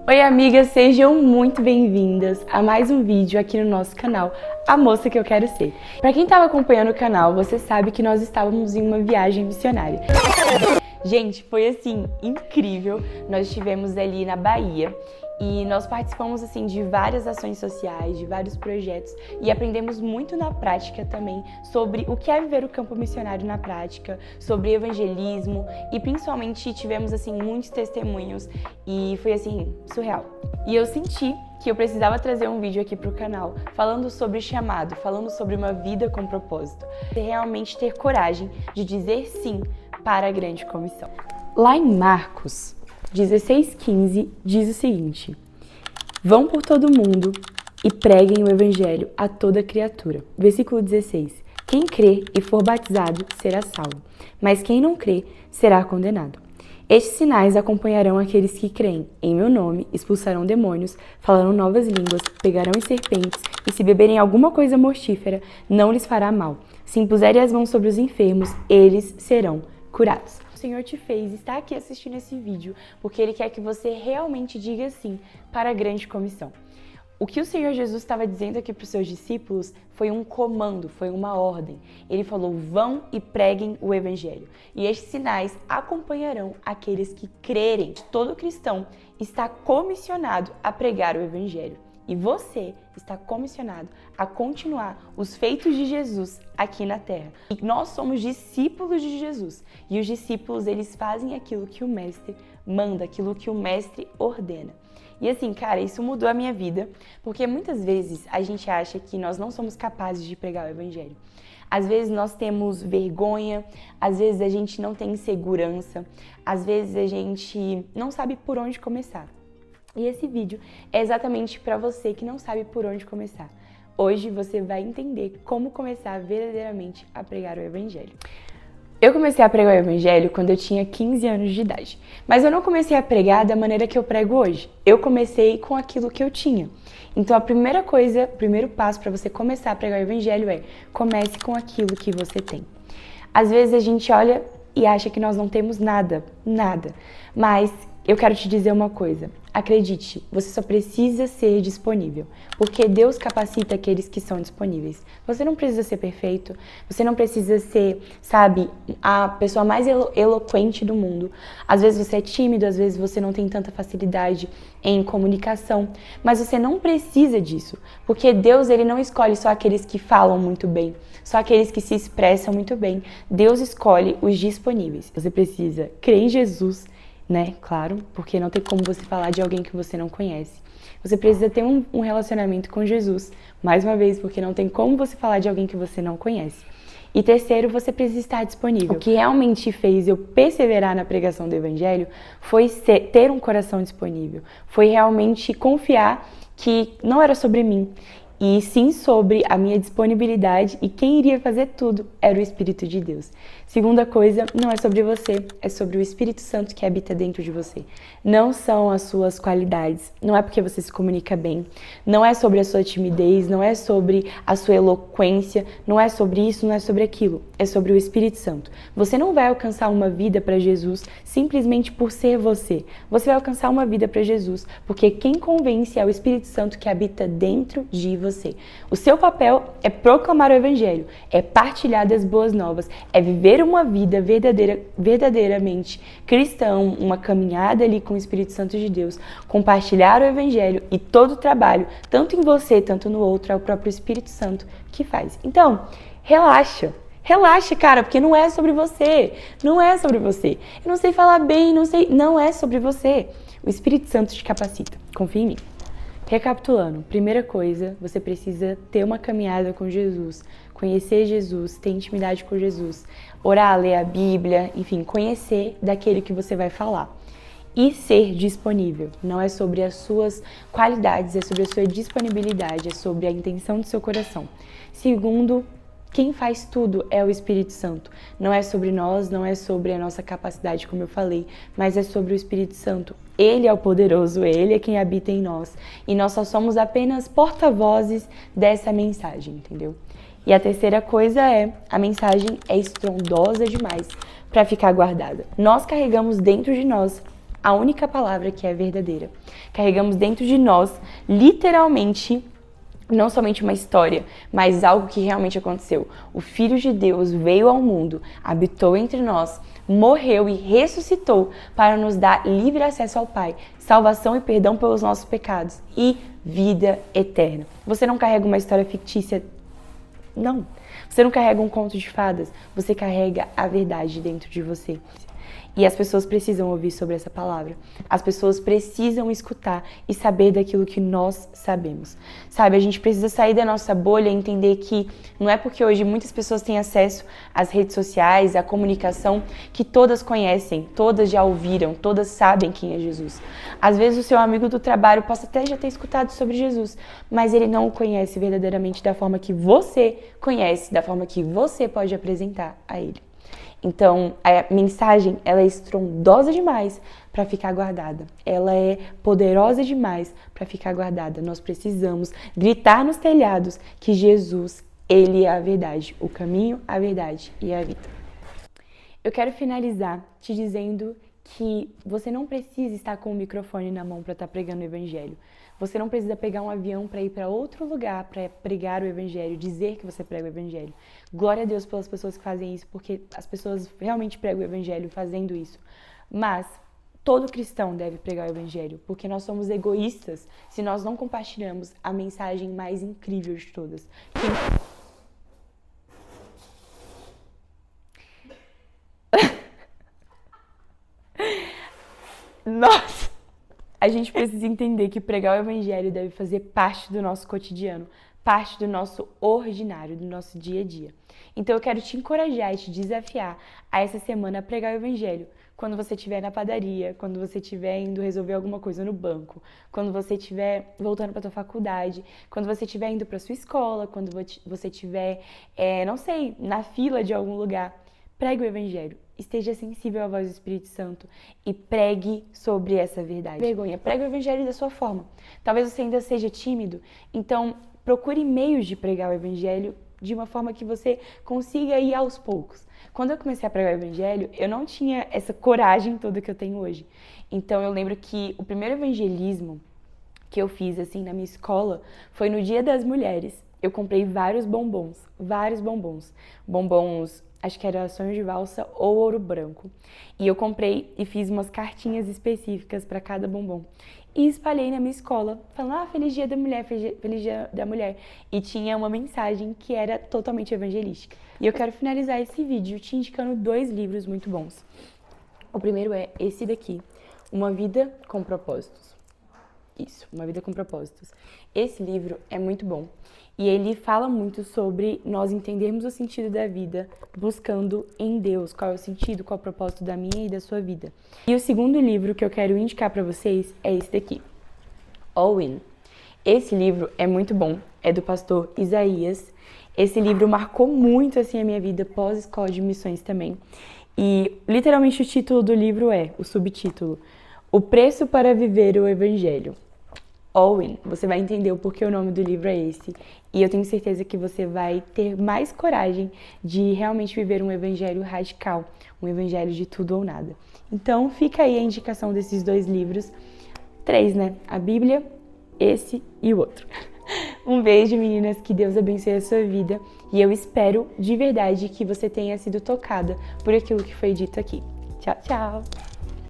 Oi amigas, sejam muito bem-vindas a mais um vídeo aqui no nosso canal, A Moça Que Eu Quero Ser. Pra quem estava acompanhando o canal, você sabe que nós estávamos em uma viagem missionária. Gente, foi assim, incrível. Nós estivemos ali na Bahia e nós participamos assim de várias ações sociais, de vários projetos e aprendemos muito na prática também sobre o que é viver o campo missionário na prática, sobre evangelismo e principalmente tivemos assim muitos testemunhos e foi assim surreal. E eu senti que eu precisava trazer um vídeo aqui pro canal falando sobre chamado, falando sobre uma vida com propósito, e realmente ter coragem de dizer sim para a grande comissão. Lá em Marcos 16:15 diz o seguinte: vão por todo mundo e preguem o evangelho a toda criatura. Versículo 16: quem crê e for batizado será salvo, mas quem não crê será condenado. Estes sinais acompanharão aqueles que creem. Em meu nome expulsarão demônios, falarão novas línguas, pegarão em serpentes, e se beberem alguma coisa mortífera, não lhes fará mal. Se impuserem as mãos sobre os enfermos, eles serão curados. O Senhor te fez estar aqui assistindo esse vídeo porque Ele quer que você realmente diga sim para a grande comissão. O que o Senhor Jesus estava dizendo aqui para os seus discípulos foi um comando, foi uma ordem. Ele falou: vão e preguem o evangelho. E estes sinais acompanharão aqueles que crerem. Todo cristão está comissionado a pregar o evangelho. E você está comissionado a continuar os feitos de Jesus aqui na Terra. E nós somos discípulos de Jesus. E os discípulos, eles fazem aquilo que o Mestre manda, aquilo que o Mestre ordena. E assim, cara, isso mudou a minha vida, porque muitas vezes a gente acha que nós não somos capazes de pregar o Evangelho. Às vezes nós temos vergonha, às vezes a gente não tem segurança, às vezes a gente não sabe por onde começar. E esse vídeo é exatamente para você que não sabe por onde começar. Hoje você vai entender como começar verdadeiramente a pregar o Evangelho. Eu comecei a pregar o Evangelho quando eu tinha 15 anos de idade, mas eu não comecei a pregar da maneira que eu prego hoje. Eu comecei com aquilo que eu tinha. Então a primeira coisa, o primeiro passo para você começar a pregar o Evangelho é: comece com aquilo que você tem. Às vezes a gente olha e acha que nós não temos nada, mas eu quero te dizer uma coisa: acredite, você só precisa ser disponível, porque Deus capacita aqueles que são disponíveis. Você não precisa ser perfeito, você não precisa ser, sabe, a pessoa mais eloquente do mundo. Às vezes você é tímido, às vezes você não tem tanta facilidade em comunicação, mas você não precisa disso, porque Deus, ele não escolhe só aqueles que falam muito bem, só aqueles que se expressam muito bem. Deus escolhe os disponíveis. Você precisa crer em Jesus, né? Claro, porque não tem como você falar de alguém que você não conhece. Você precisa ter um relacionamento com Jesus, mais uma vez, porque não tem como você falar de alguém que você não conhece. E terceiro, você precisa estar disponível. O que realmente fez eu perseverar na pregação do Evangelho foi ter um coração disponível, foi realmente confiar que não era sobre mim, e sim sobre a minha disponibilidade, e quem iria fazer tudo era o Espírito de Deus. Segunda coisa, não é sobre você, é sobre o Espírito Santo que habita dentro de você. Não são as suas qualidades, não é porque você se comunica bem, não é sobre a sua timidez, não é sobre a sua eloquência, não é sobre isso, não é sobre aquilo, é sobre o Espírito Santo. Você não vai alcançar uma vida para Jesus simplesmente por ser você. Você vai alcançar uma vida para Jesus porque quem convence é o Espírito Santo que habita dentro de você. O seu papel é proclamar o Evangelho, é partilhar das boas novas, é viver uma vida verdadeiramente cristã, uma caminhada ali com o Espírito Santo de Deus, compartilhar o Evangelho, e todo o trabalho, tanto em você, tanto no outro, é o próprio Espírito Santo que faz. Então, relaxa, cara, porque não é sobre você, não é sobre você. Eu não sei falar bem, não é sobre você. O Espírito Santo te capacita, confia em mim. Recapitulando, primeira coisa, você precisa ter uma caminhada com Jesus, conhecer Jesus, ter intimidade com Jesus, orar, ler a Bíblia, enfim, conhecer daquele que você vai falar. E ser disponível, não é sobre as suas qualidades, é sobre a sua disponibilidade, é sobre a intenção do seu coração. Segundo, quem faz tudo é o Espírito Santo. Não é sobre nós, não é sobre a nossa capacidade, como eu falei, mas é sobre o Espírito Santo. Ele é o poderoso, Ele é quem habita em nós. E nós só somos apenas porta-vozes dessa mensagem, entendeu? E a terceira coisa é, a mensagem é estrondosa demais para ficar guardada. Nós carregamos dentro de nós a única palavra que é verdadeira. Carregamos dentro de nós, literalmente, não somente uma história, mas algo que realmente aconteceu. O Filho de Deus veio ao mundo, habitou entre nós, morreu e ressuscitou para nos dar livre acesso ao Pai, salvação e perdão pelos nossos pecados e vida eterna. Você não carrega uma história fictícia, não. Você não carrega um conto de fadas, você carrega a verdade dentro de você. E as pessoas precisam ouvir sobre essa palavra. As pessoas precisam escutar e saber daquilo que nós sabemos. Sabe, a gente precisa sair da nossa bolha e entender que não é porque hoje muitas pessoas têm acesso às redes sociais, à comunicação, que todas conhecem, todas já ouviram, todas sabem quem é Jesus. Às vezes o seu amigo do trabalho possa até já ter escutado sobre Jesus, mas ele não o conhece verdadeiramente da forma que você conhece, da forma que você pode apresentar a ele. Então, a mensagem, ela é estrondosa demais para ficar guardada. Ela é poderosa demais para ficar guardada. Nós precisamos gritar nos telhados que Jesus, ele é a verdade, o caminho, a verdade e a vida. Eu quero finalizar te dizendo que você não precisa estar com o microfone na mão para estar pregando o evangelho. Você não precisa pegar um avião para ir para outro lugar para pregar o evangelho, dizer que você prega o evangelho. Glória a Deus pelas pessoas que fazem isso, porque as pessoas realmente pregam o evangelho fazendo isso. Mas todo cristão deve pregar o evangelho, porque nós somos egoístas se nós não compartilhamos a mensagem mais incrível de todas. Nossa! A gente precisa entender que pregar o evangelho deve fazer parte do nosso cotidiano, parte do nosso ordinário, do nosso dia a dia. Então eu quero te encorajar e te desafiar a essa semana a pregar o evangelho. Quando você estiver na padaria, quando você estiver indo resolver alguma coisa no banco, quando você estiver voltando para a tua faculdade, quando você estiver indo para a sua escola, quando você estiver, não sei, na fila de algum lugar, pregue o evangelho. Esteja sensível à voz do Espírito Santo e pregue sobre essa verdade. Vergonha, pregue o evangelho da sua forma. Talvez você ainda seja tímido, então procure meios de pregar o evangelho de uma forma que você consiga ir aos poucos. Quando eu comecei a pregar o evangelho, eu não tinha essa coragem toda que eu tenho hoje. Então eu lembro que o primeiro evangelismo que eu fiz assim na minha escola foi no Dia das Mulheres. Eu comprei vários bombons. Bombons, acho que era sonho de valsa ou ouro branco. E eu comprei e fiz umas cartinhas específicas para cada bombom. E espalhei na minha escola, falando, Feliz Dia da Mulher, Feliz Dia da Mulher. E tinha uma mensagem que era totalmente evangelística. E eu quero finalizar esse vídeo te indicando 2 livros muito bons. O primeiro é esse daqui, Uma Vida com Propósitos. Isso, Uma Vida com Propósitos. Esse livro é muito bom. E ele fala muito sobre nós entendermos o sentido da vida buscando em Deus qual é o sentido, qual é o propósito da minha e da sua vida. E o segundo livro que eu quero indicar para vocês é esse daqui, All In. Esse livro é muito bom, é do pastor Isaías. Esse livro marcou muito assim a minha vida pós-escola de missões também. E literalmente o título do livro o subtítulo, O Preço para Viver o Evangelho. All In. Você vai entender o porquê o nome do livro é esse. E eu tenho certeza que você vai ter mais coragem de realmente viver um evangelho radical, um evangelho de tudo ou nada. Então, fica aí a indicação desses 2 livros. 3, né? A Bíblia, esse e o outro. Um beijo, meninas. Que Deus abençoe a sua vida. E eu espero de verdade que você tenha sido tocada por aquilo que foi dito aqui. Tchau, tchau!